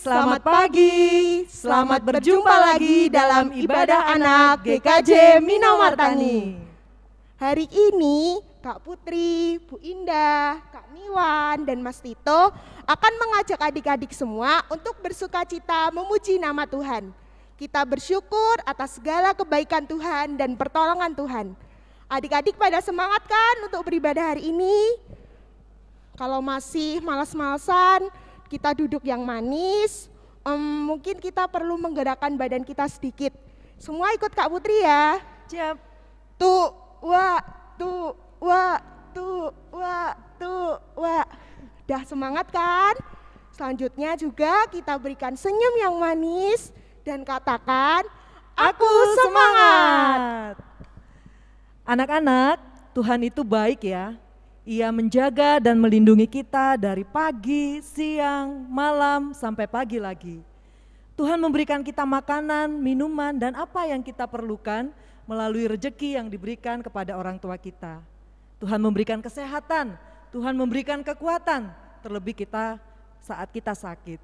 selamat pagi. Selamat berjumpa lagi dalam ibadah anak GKJ Minamartani. Hari ini Kak Putri, Bu Indah, Kak Miwan, dan Mas Tito akan mengajak adik-adik semua untuk bersukacita memuji nama Tuhan. Kita bersyukur atas segala kebaikan Tuhan dan pertolongan Tuhan. Adik-adik pada semangat kan untuk beribadah hari ini? Kalau masih malas-malasan, kita duduk yang manis, mungkin kita perlu menggerakkan badan kita sedikit. Semua ikut Kak Putri ya. Siap. Tuh, wah, tuh, wah, tuh, wah, tuh, wah. Udah semangat kan? Selanjutnya juga kita berikan senyum yang manis dan katakan, aku semangat. Anak-anak, Tuhan itu baik ya. Ia menjaga dan melindungi kita dari pagi, siang, malam, sampai pagi lagi. Tuhan memberikan kita makanan, minuman, dan apa yang kita perlukan melalui rejeki yang diberikan kepada orang tua kita. Tuhan memberikan kesehatan, Tuhan memberikan kekuatan, terlebih kita saat kita sakit.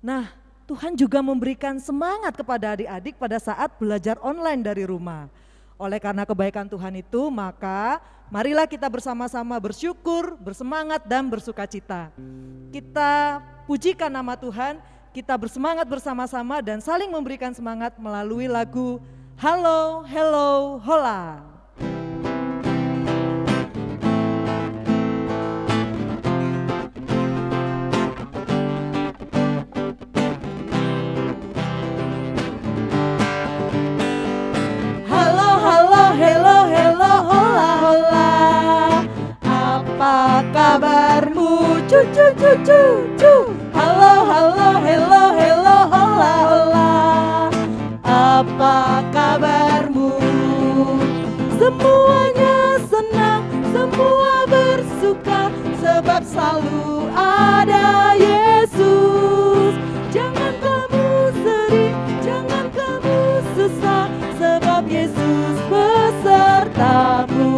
Nah, Tuhan juga memberikan semangat kepada adik-adik pada saat belajar online dari rumah. Oleh karena kebaikan Tuhan itu, maka marilah kita bersama-sama bersyukur, bersemangat, dan bersukacita. Kita pujikan nama Tuhan, kita bersemangat bersama-sama dan saling memberikan semangat melalui lagu Halo, Hello, Hola. Kabarmu cucu cucu cu. Halo halo hello hello hola hola. Apa kabarmu? Semuanya senang, semua bersuka sebab selalu ada Yesus. Jangan kamu sedih, jangan kamu susah sebab Yesus besertamu.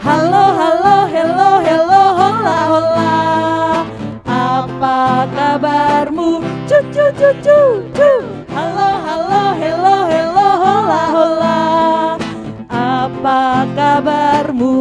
Halo, halo, hello, hello, hola, hola. Apa kabarmu? Cucu, cucu, cu. Halo, halo, hello, hello, hola, hola. Apa kabarmu?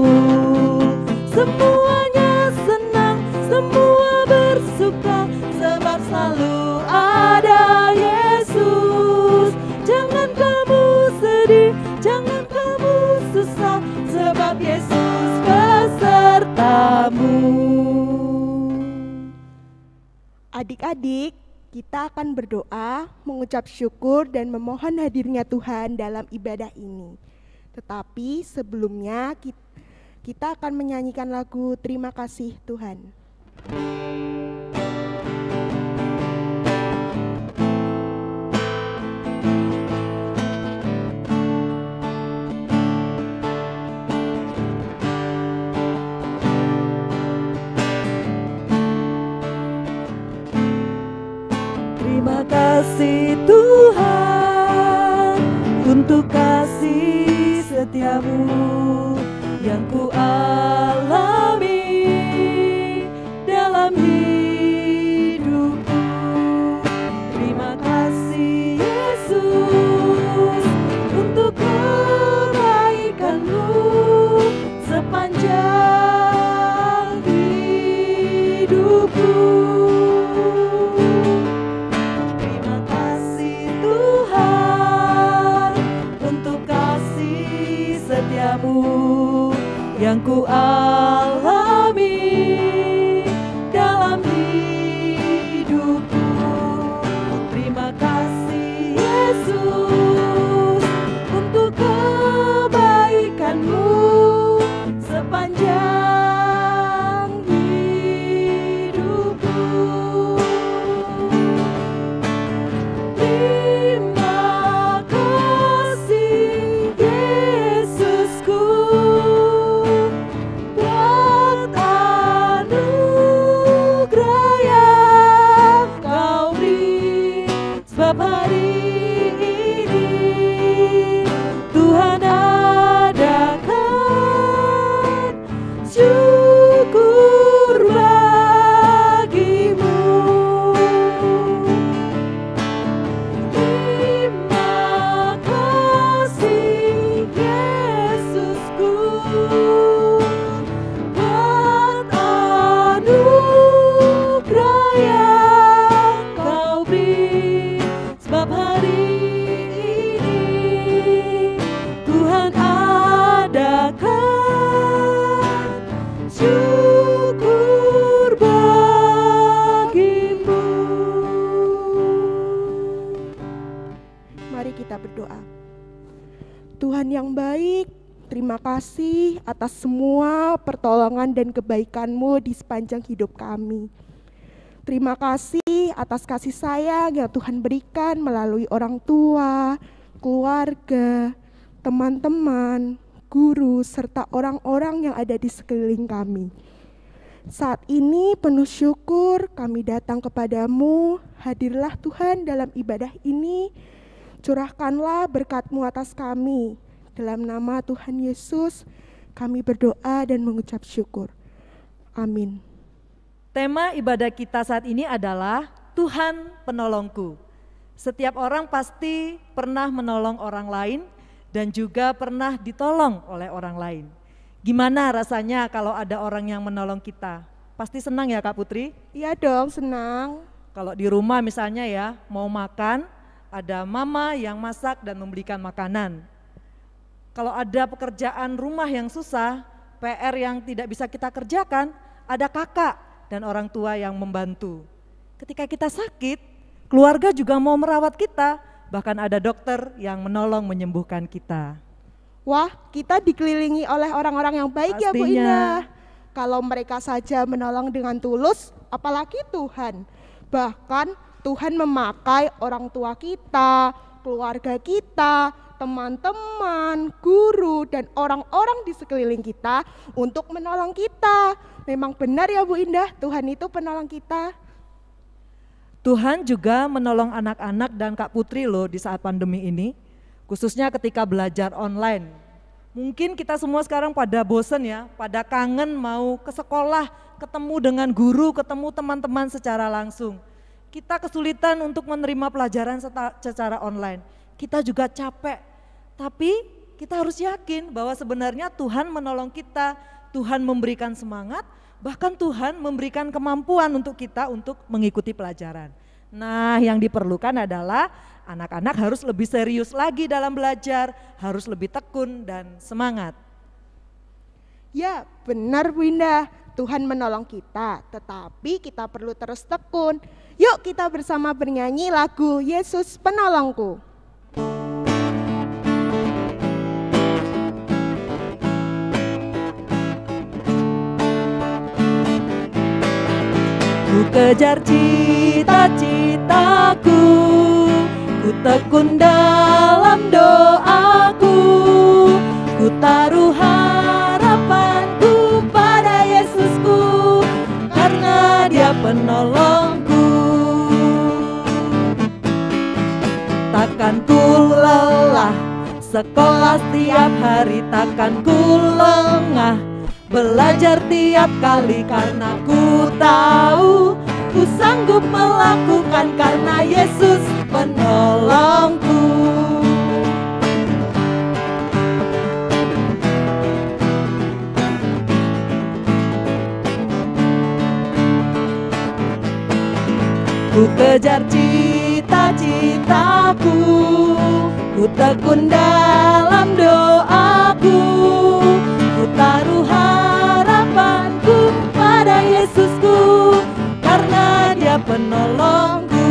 Semuanya senang, semua bersuka sebab selalu ada Yesus. Jangan kamu sedih, jangan kamu susah sebab Yesus besertamu. Adik-adik, kita akan berdoa, mengucap syukur dan memohon hadirnya Tuhan dalam ibadah ini. Tetapi sebelumnya kita akan menyanyikan lagu Terima Kasih Tuhan. Terima kasih Tuhan untuk kasih setiamu yang ku alami dalam hidupku. Terima kasih Yesus untuk kebaikanmu sepanjang hidupku. Yang ku alami dalam hidupku. Terima kasih Yesus untuk kebaikanmu sepanjang hidupku. Terima kasih Yesusku. Hari ini kita berdoa. Tuhan yang baik, terima kasih atas semua pertolongan dan kebaikan-Mu di sepanjang hidup kami. Terima kasih atas kasih sayang yang Tuhan berikan melalui orang tua, keluarga, teman-teman, guru, serta orang-orang yang ada di sekeliling kami. Saat ini penuh syukur kami datang kepadamu, hadirlah Tuhan dalam ibadah ini, curahkanlah berkat-Mu atas kami. Dalam nama Tuhan Yesus kami berdoa dan mengucap syukur. Amin. Tema ibadah kita saat ini adalah Tuhan penolongku. Setiap orang pasti pernah menolong orang lain dan juga pernah ditolong oleh orang lain. Gimana rasanya kalau ada orang yang menolong kita? Pasti senang ya Kak Putri? Iya dong, senang. Kalau di rumah misalnya ya, mau makan, ada mama yang masak dan memberikan makanan. Kalau ada pekerjaan rumah yang susah, PR yang tidak bisa kita kerjakan, ada kakak dan orang tua yang membantu. Ketika kita sakit, keluarga juga mau merawat kita, bahkan ada dokter yang menolong menyembuhkan kita. Wah, kita dikelilingi oleh orang-orang yang baik. Pastinya. Ya Bu Indah. Kalau mereka saja menolong dengan tulus, apalagi Tuhan. Bahkan Tuhan memakai orang tua kita, keluarga kita, teman-teman, guru, dan orang-orang di sekeliling kita untuk menolong kita. Memang benar ya Bu Indah, Tuhan itu penolong kita. Tuhan juga menolong anak-anak dan Kak Putri loh di saat pandemi ini. Khususnya ketika belajar online. Mungkin kita semua sekarang pada bosen ya, pada kangen mau ke sekolah, ketemu dengan guru, ketemu teman-teman secara langsung. Kita kesulitan untuk menerima pelajaran secara online. Kita juga capek, tapi kita harus yakin bahwa sebenarnya Tuhan menolong kita, Tuhan memberikan semangat, bahkan Tuhan memberikan kemampuan untuk kita untuk mengikuti pelajaran. Nah, yang diperlukan adalah anak-anak harus lebih serius lagi dalam belajar, harus lebih tekun dan semangat. Ya, benar Bu Indah. Tuhan menolong kita, tetapi kita perlu terus tekun. Yuk kita bersama bernyanyi lagu Yesus Penolongku. Ku kejar cita-citaku, ku tekun dalam doaku, ku taruh harapanku pada Yesusku, karena Dia penolongku. Takkan ku lelah sekolah setiap hari, takkan ku lengah belajar tiap kali, karena ku tahu ku sanggup melakukan karena Yesus penolongku. Ku kejar cita-citaku, ku tekun dalam doaku, ku taruh harapanku pada Yesusku, karena Dia penolongku.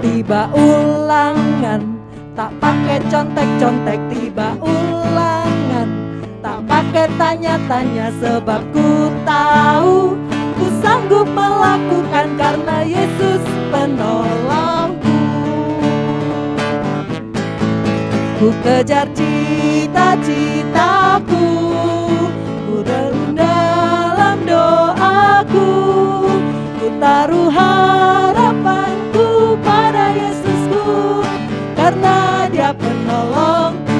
Tiba ulangan, tak pakai contek-contek, tiba ulangan, tak pakai tanya-tanya, sebab ku tahu ku sanggup melakukan karena Yesus penolongku. Ku kejar cita-citaku, ku tekun dalam doaku, ku taruh harapanku pada Yesusku, karena Dia penolongku.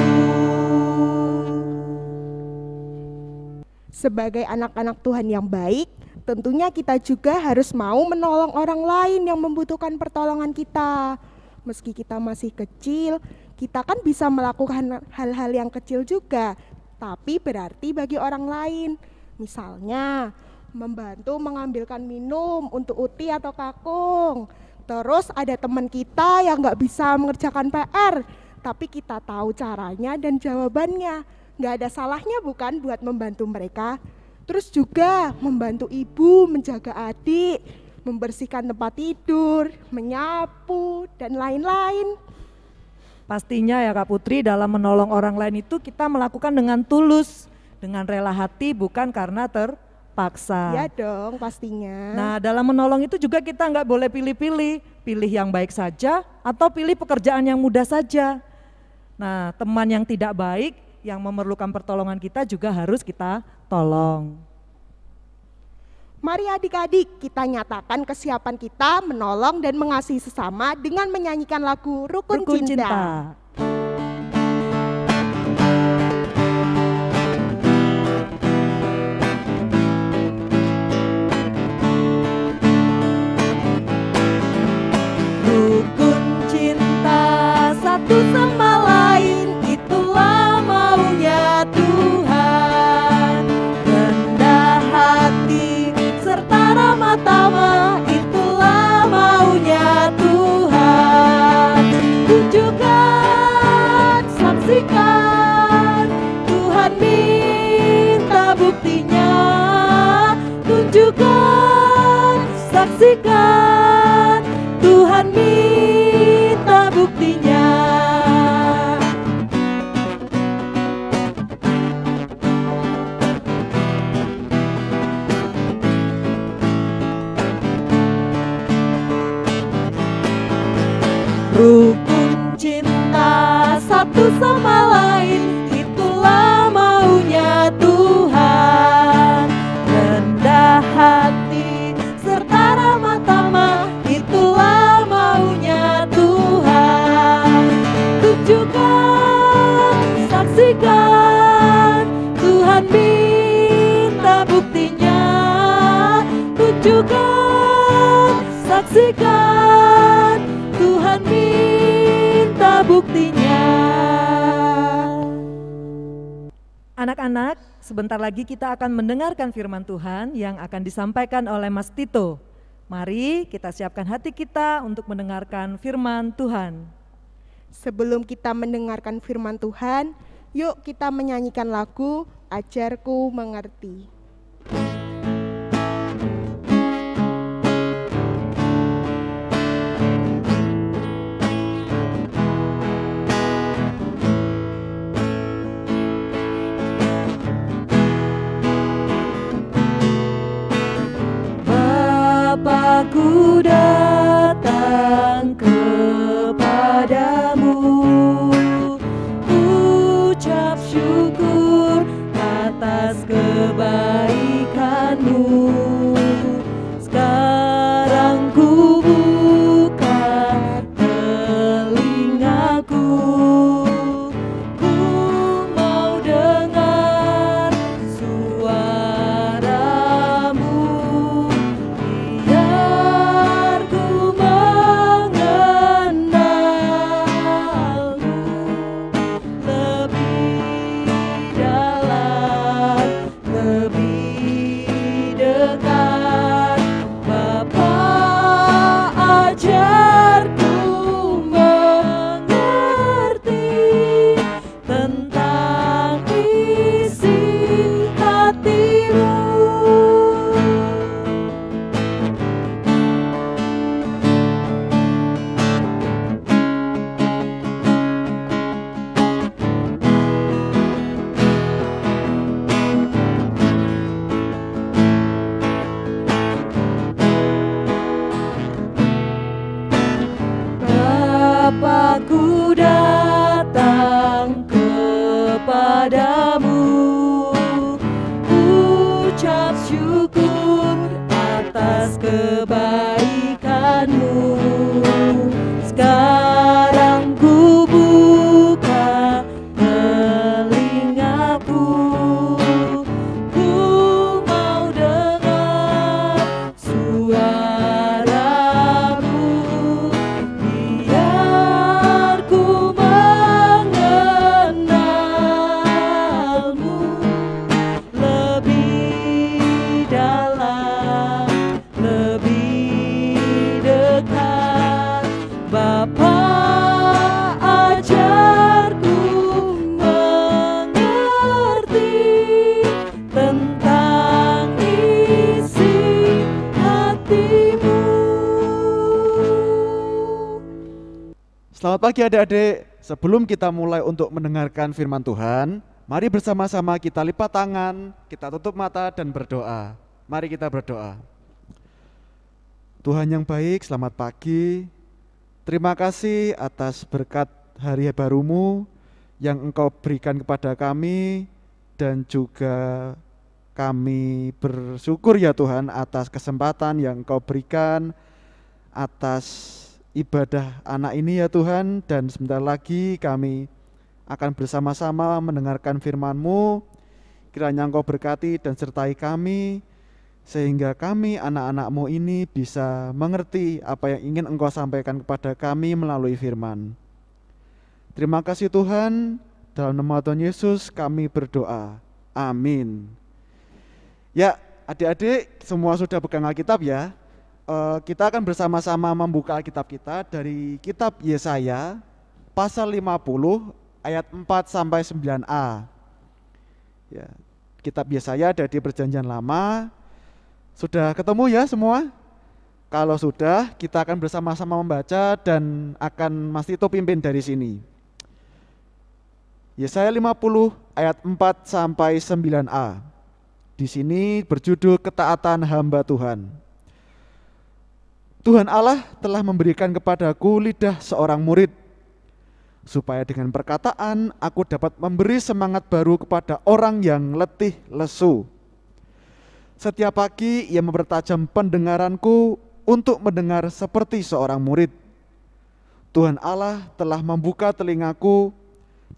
Sebagai anak-anak Tuhan yang baik, tentunya kita juga harus mau menolong orang lain yang membutuhkan pertolongan kita. Meski kita masih kecil, kita kan bisa melakukan hal-hal yang kecil juga, tapi berarti bagi orang lain. Misalnya, membantu mengambilkan minum untuk Uti atau Kakung. Terus ada teman kita yang nggak bisa mengerjakan PR, tapi kita tahu caranya dan jawabannya. Nggak ada salahnya bukan buat membantu mereka. Terus juga membantu ibu menjaga adik, membersihkan tempat tidur, menyapu, dan lain-lain. Pastinya ya Kak Putri, dalam menolong orang lain itu kita melakukan dengan tulus, dengan rela hati, bukan karena terpaksa. Ya dong, pastinya. Nah, dalam menolong itu juga kita nggak boleh pilih-pilih, pilih yang baik saja atau pilih pekerjaan yang mudah saja. Nah, teman yang tidak baik, yang memerlukan pertolongan kita juga harus kita tolong. Mari adik-adik kita nyatakan kesiapan kita menolong dan mengasihi sesama dengan menyanyikan lagu Rukun Cinta. Rukun cinta satu sama lain, itulah maunya Tuhan. Rendah hati serta ramah tamah, itulah maunya Tuhan. Tunjukkan, saksikan, Tuhan minta buktinya. Tunjukkan, saksikan, Tuhan minta buktinya. Rukun cinta satu sama lain, itulah maunya Tuhan. Rendah hati serta ramah tamah, itulah maunya Tuhan. Tunjukkan, saksikan, Tuhan minta buktinya. Tunjukkan, saksikan, Tuhan minta buktinya. Anak-anak, sebentar lagi kita akan mendengarkan firman Tuhan yang akan disampaikan oleh Mas Tito. Mari kita siapkan hati kita untuk mendengarkan firman Tuhan. Sebelum kita mendengarkan firman Tuhan, yuk kita menyanyikan lagu Ajarku Mengerti. Bapakku datang kepadamu, ucap syukur atas kebaikanmu. Sekarang ku buka telingaku, ku mau dengar suaramu. Biar ku mengenalmu lebih dalam, lebih dekat. Bapa, ajarku mengerti tentang isi hatimu. Bapakku datang kepadamu, ucap syukur atas kebaikanmu. Sekarang ku buka telingaku, ku mau dengar suaramu. Biar ku mengenalmu lebih dalam, lebih Selamat pagi adik-adik. Sebelum kita mulai untuk mendengarkan firman Tuhan, mari bersama-sama kita lipat tangan, kita tutup mata dan berdoa. Mari kita berdoa. Tuhan yang baik, selamat pagi. Terima kasih atas berkat hari baru-Mu yang Engkau berikan kepada kami, dan juga kami bersyukur ya Tuhan atas kesempatan yang Engkau berikan atas ibadah anak ini ya Tuhan. Dan sebentar lagi kami akan bersama-sama mendengarkan firman-Mu. Kiranya Engkau berkati dan sertai kami, sehingga kami anak-anak-Mu ini bisa mengerti apa yang ingin Engkau sampaikan kepada kami melalui firman. Terima kasih Tuhan, dalam nama Tuhan Yesus kami berdoa, amin. Ya adik-adik semua sudah pegang Alkitab ya. Kita akan bersama-sama membuka Alkitab kita dari kitab Yesaya pasal 50 ayat 4 sampai 9a. Ya, kitab Yesaya ada di Perjanjian Lama. Sudah ketemu ya semua? Kalau sudah, kita akan bersama-sama membaca dan akan Mas Tito pimpin dari sini. Yesaya 50 ayat 4 sampai 9a. Di sini berjudul ketaatan hamba Tuhan. Tuhan Allah telah memberikan kepadaku lidah seorang murid, supaya dengan perkataan aku dapat memberi semangat baru kepada orang yang letih lesu. Setiap pagi ia mempertajam pendengaranku untuk mendengar seperti seorang murid. Tuhan Allah telah membuka telingaku,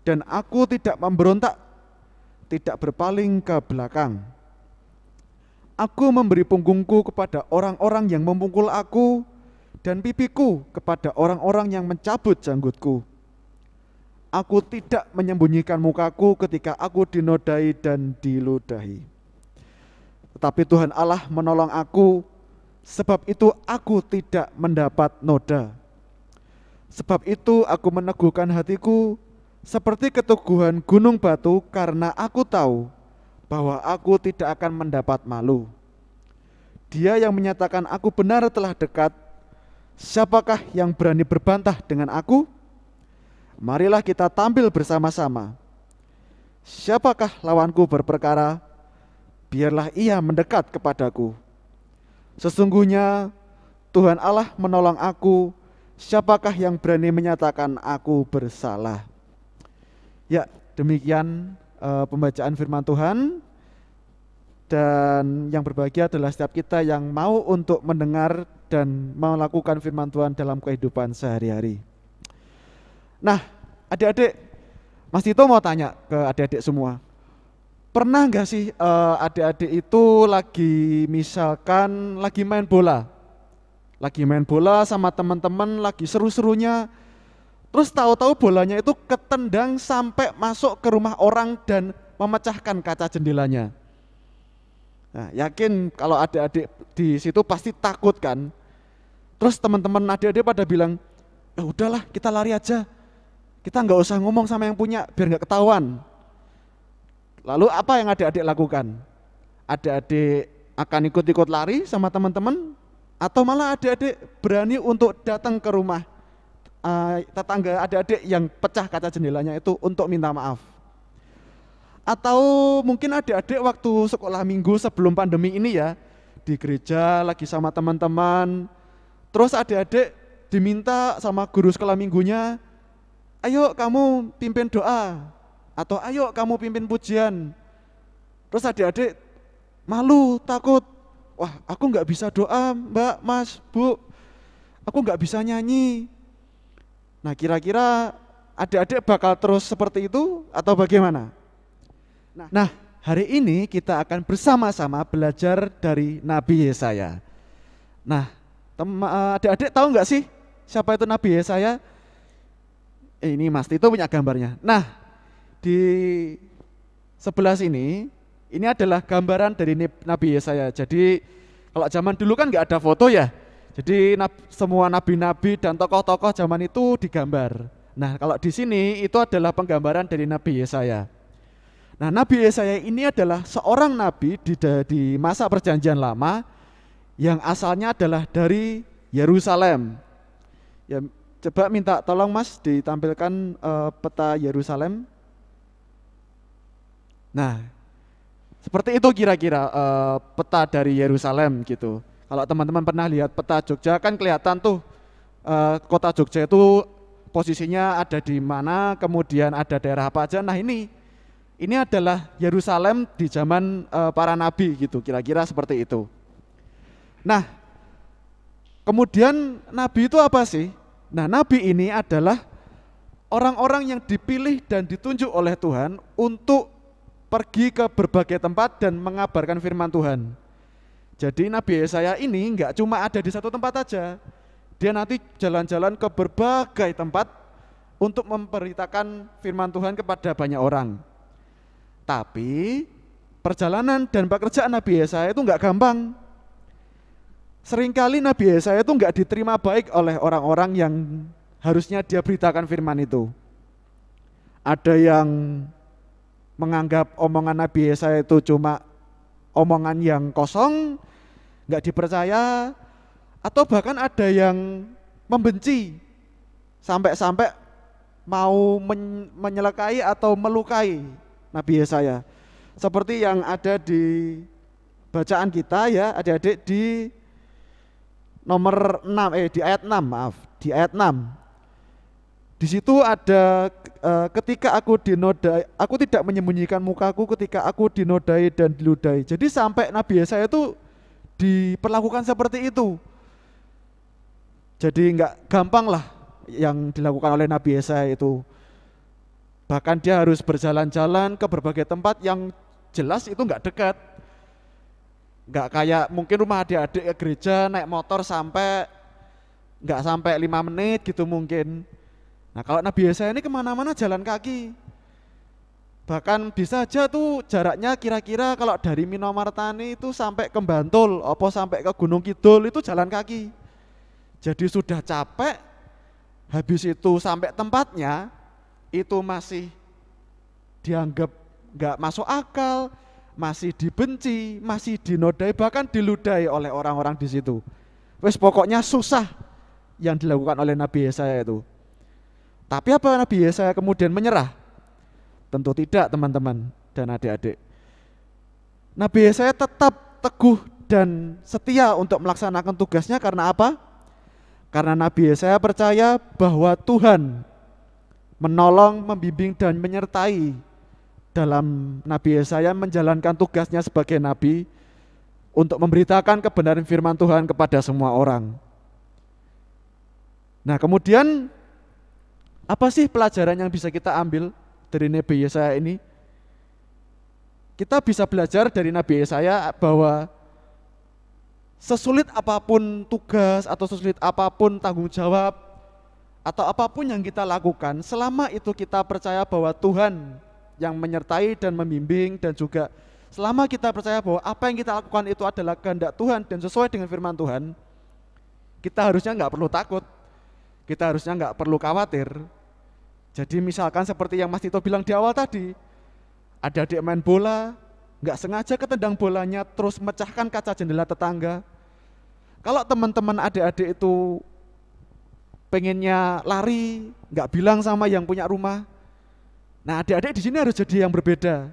dan aku tidak memberontak, tidak berpaling ke belakang. Aku memberi punggungku kepada orang-orang yang memukul aku, dan pipiku kepada orang-orang yang mencabut janggutku. Aku tidak menyembunyikan mukaku ketika aku dinodai dan diludahi. Tetapi Tuhan Allah menolong aku, sebab itu aku tidak mendapat noda. Sebab itu aku meneguhkan hatiku seperti keteguhan gunung batu, karena aku tahu bahwa aku tidak akan mendapat malu. Dia yang menyatakan aku benar telah dekat. Siapakah yang berani berbantah dengan aku? Marilah kita tampil bersama-sama. Siapakah lawanku berperkara? Biarlah ia mendekat kepadaku. Sesungguhnya Tuhan Allah menolong aku. Siapakah yang berani menyatakan aku bersalah? Ya, demikian pembacaan firman Tuhan. Dan yang berbahagia adalah setiap kita yang mau untuk mendengar dan melakukan firman Tuhan dalam kehidupan sehari-hari. Nah, adik-adik, Mas Tito mau tanya ke adik-adik semua. Pernah nggak sih adik-adik itu misalkan lagi main bola? Lagi main bola sama teman-teman, lagi seru-serunya. Terus tahu-tahu bolanya itu ketendang sampai masuk ke rumah orang dan memecahkan kaca jendelanya. Nah, yakin kalau adik-adik di situ pasti takut kan. Terus teman-teman adik-adik pada bilang, udahlah kita lari aja. Kita nggak usah ngomong sama yang punya biar nggak ketahuan. Lalu apa yang adik-adik lakukan? Adik-adik akan ikut-ikut lari sama teman-teman, atau malah adik-adik berani untuk datang ke rumah tetangga adik-adik yang pecah kaca jendelanya itu untuk minta maaf. Atau mungkin adik-adik waktu sekolah minggu sebelum pandemi ini ya, di gereja lagi sama teman-teman, terus adik-adik diminta sama guru sekolah minggunya, ayo kamu pimpin doa, atau ayo kamu pimpin pujian. Terus adik-adik malu, takut, wah aku nggak bisa doa mbak, mas, bu, aku nggak bisa nyanyi. Nah kira-kira adik-adik bakal terus seperti itu atau bagaimana? Nah hari ini kita akan bersama-sama belajar dari Nabi Yesaya. Nah adik-adik tahu nggak sih siapa itu Nabi Yesaya? Ini Mas Tito punya gambarnya. Nah di sebelah sini ini adalah gambaran dari Nabi Yesaya. Jadi kalau zaman dulu kan nggak ada foto ya. Jadi semua nabi-nabi dan tokoh-tokoh zaman itu digambar. Nah kalau di sini itu adalah penggambaran dari Nabi Yesaya. Nah Nabi Yesaya ini adalah seorang nabi di masa Perjanjian Lama yang asalnya adalah dari Yerusalem. Ya, Coba minta tolong Mas ditampilkan peta Yerusalem. Nah, seperti itu kira-kira peta dari Yerusalem gitu. Kalau teman-teman pernah lihat peta Jogja kan kelihatan tuh kota Jogja itu posisinya ada di mana, kemudian ada daerah apa aja. Nah ini adalah Yerusalem di zaman para nabi gitu, kira-kira seperti itu. Nah, kemudian nabi itu apa sih? Nah, nabi ini adalah orang-orang yang dipilih dan ditunjuk oleh Tuhan untuk pergi ke berbagai tempat dan mengabarkan firman Tuhan. Jadi Nabi Yesaya ini enggak cuma ada di satu tempat aja. Dia nanti jalan-jalan ke berbagai tempat untuk memberitakan firman Tuhan kepada banyak orang. Tapi perjalanan dan pekerjaan Nabi Yesaya itu enggak gampang. Seringkali Nabi Yesaya itu enggak diterima baik oleh orang-orang yang harusnya dia beritakan firman itu. Ada yang menganggap omongan Nabi Yesaya itu cuma omongan yang kosong, nggak dipercaya, atau bahkan ada yang membenci sampai-sampai mau menyelekai atau melukai Nabi Yesaya. Seperti yang ada di bacaan kita ya, adik-adik di nomor 6 di ayat 6, maaf, di ayat 6. Di situ ada ketika aku dinodai, aku tidak menyembunyikan mukaku ketika aku dinodai dan diludahi. Jadi sampai Nabi Yesaya itu diperlakukan seperti itu. Jadi enggak gampang lah yang dilakukan oleh Nabi Yesaya itu. Bahkan dia harus berjalan-jalan ke berbagai tempat yang jelas itu enggak dekat. Enggak kayak mungkin rumah adik-adik ke gereja naik motor enggak sampai 5 menit gitu mungkin. Nah kalau Nabi Yesaya ini kemana-mana jalan kaki. Bahkan bisa aja tuh jaraknya kira-kira kalau dari Minomartani itu sampai ke Bantul, apa sampai ke Gunung Kidul itu jalan kaki. Jadi sudah capek, habis itu sampai tempatnya itu masih dianggap gak masuk akal, masih dibenci, masih dinodai, bahkan diludahi oleh orang-orang di situ. Wes pokoknya susah yang dilakukan oleh Nabi Yesaya itu. Tapi apa Nabi Yesaya kemudian menyerah? Tentu tidak teman-teman dan adik-adik. Nabi Yesaya tetap teguh dan setia untuk melaksanakan tugasnya karena apa? Karena Nabi Yesaya percaya bahwa Tuhan menolong, membimbing dan menyertai dalam Nabi Yesaya menjalankan tugasnya sebagai nabi untuk memberitakan kebenaran firman Tuhan kepada semua orang. Nah, kemudian apa sih pelajaran yang bisa kita ambil dari Nabi Yesaya ini? Kita bisa belajar dari Nabi Yesaya bahwa sesulit apapun tugas atau sesulit apapun tanggung jawab atau apapun yang kita lakukan, selama itu kita percaya bahwa Tuhan yang menyertai dan membimbing, dan juga selama kita percaya bahwa apa yang kita lakukan itu adalah kehendak Tuhan dan sesuai dengan firman Tuhan, kita harusnya nggak perlu takut, kita harusnya nggak perlu khawatir. Jadi misalkan seperti yang Mas Tito bilang di awal tadi, ada adik main bola, nggak sengaja ketendang bolanya terus mecahkan kaca jendela tetangga. Kalau teman-teman adik-adik itu pengennya lari, nggak bilang sama yang punya rumah. Nah, adik-adik di sini harus jadi yang berbeda.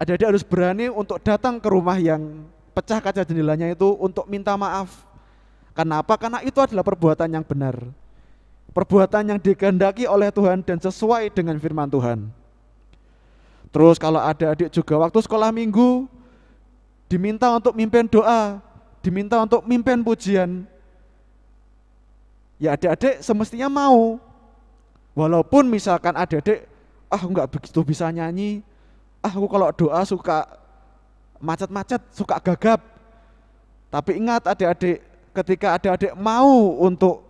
Adik-adik harus berani untuk datang ke rumah yang pecah kaca jendelanya itu untuk minta maaf. Kenapa? Karena itu adalah perbuatan yang benar. Perbuatan yang dikehendaki oleh Tuhan dan sesuai dengan firman Tuhan. Terus kalau adik-adik juga waktu sekolah minggu diminta untuk mimpin doa, diminta untuk mimpin pujian, ya adik-adik semestinya mau. Walaupun misalkan adik-adik enggak begitu bisa nyanyi, aku kalau doa suka macet-macet, suka gagap. Tapi ingat adik-adik, ketika adik-adik mau untuk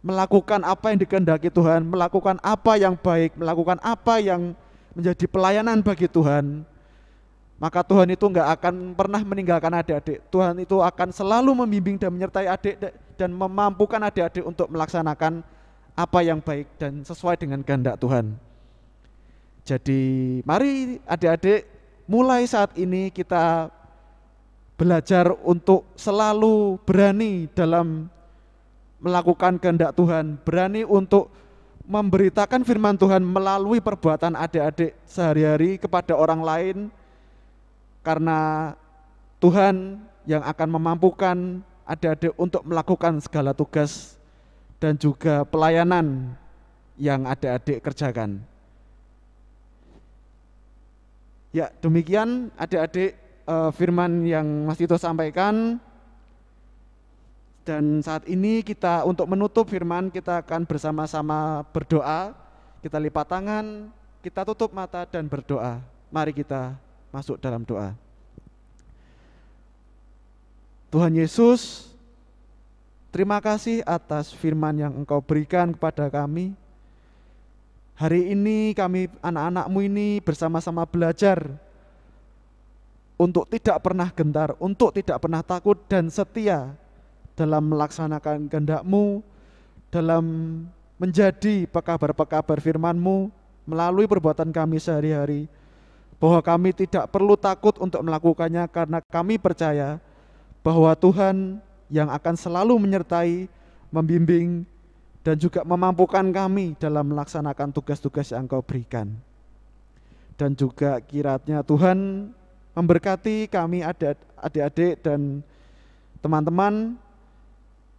melakukan apa yang dikehendaki Tuhan, melakukan apa yang baik, melakukan apa yang menjadi pelayanan bagi Tuhan, maka Tuhan itu enggak akan pernah meninggalkan adik-adik. Tuhan itu akan selalu membimbing dan menyertai adik dan memampukan adik-adik untuk melaksanakan apa yang baik dan sesuai dengan kehendak Tuhan. Jadi mari adik-adik mulai saat ini kita belajar untuk selalu berani dalam melakukan kehendak Tuhan, berani untuk memberitakan firman Tuhan melalui perbuatan adik-adik sehari-hari kepada orang lain, karena Tuhan yang akan memampukan adik-adik untuk melakukan segala tugas dan juga pelayanan yang adik-adik kerjakan. Ya, demikian adik-adik firman yang Mas Tito sampaikan. Dan saat ini kita untuk menutup firman, kita akan bersama-sama berdoa. Kita lipat tangan, kita tutup mata dan berdoa. Mari kita masuk dalam doa. Tuhan Yesus, terima kasih atas firman yang Engkau berikan kepada kami. Hari ini kami anak-anak-Mu ini bersama-sama belajar untuk tidak pernah gentar, untuk tidak pernah takut dan setia dalam melaksanakan kehendak-Mu, dalam menjadi pekabar-pekabar firman-Mu melalui perbuatan kami sehari-hari, bahwa kami tidak perlu takut untuk melakukannya karena kami percaya bahwa Tuhan yang akan selalu menyertai, membimbing, dan juga memampukan kami dalam melaksanakan tugas-tugas yang Engkau berikan. Dan juga kiranya Tuhan memberkati kami adik-adik dan teman-teman.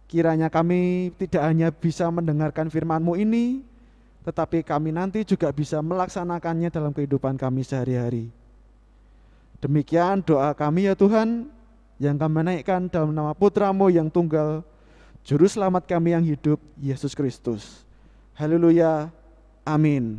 Kiranya kami tidak hanya bisa mendengarkan firman-Mu ini, tetapi kami nanti juga bisa melaksanakannya dalam kehidupan kami sehari-hari. Demikian doa kami ya Tuhan, yang kami naikkan dalam nama Putra-Mu yang tunggal, Juru Selamat kami yang hidup, Yesus Kristus. Haleluya, amin.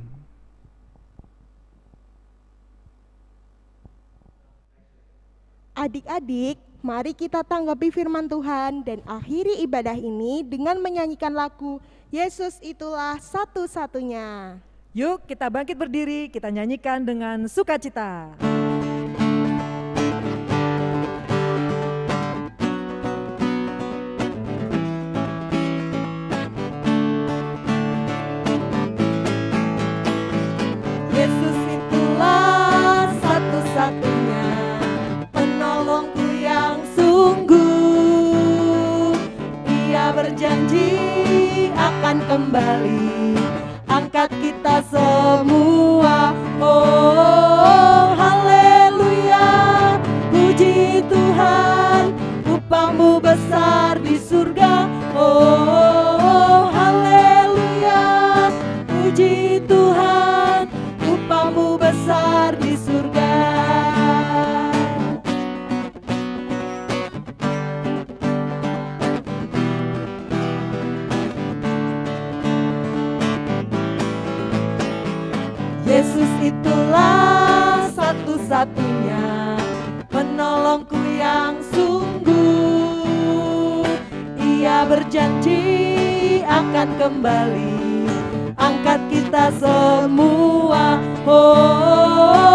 Adik-adik, mari kita tanggapi firman Tuhan dan akhiri ibadah ini dengan menyanyikan lagu Yesus Itulah Satu-Satunya. Yuk kita bangkit berdiri, kita nyanyikan dengan sukacita. Yesus itulah satu-satunya penolongku yang sungguh. Ia berjanji akan kembali angkat kita semua. Oh haleluya, puji Tuhan, upahmu besar di surga. Oh haleluya, puji Tuhan, upahmu besar di surga. Yesus itulah satu-satunya penolongku yang sungguh. Ia berjanji akan kembali angkat kita semua. Oh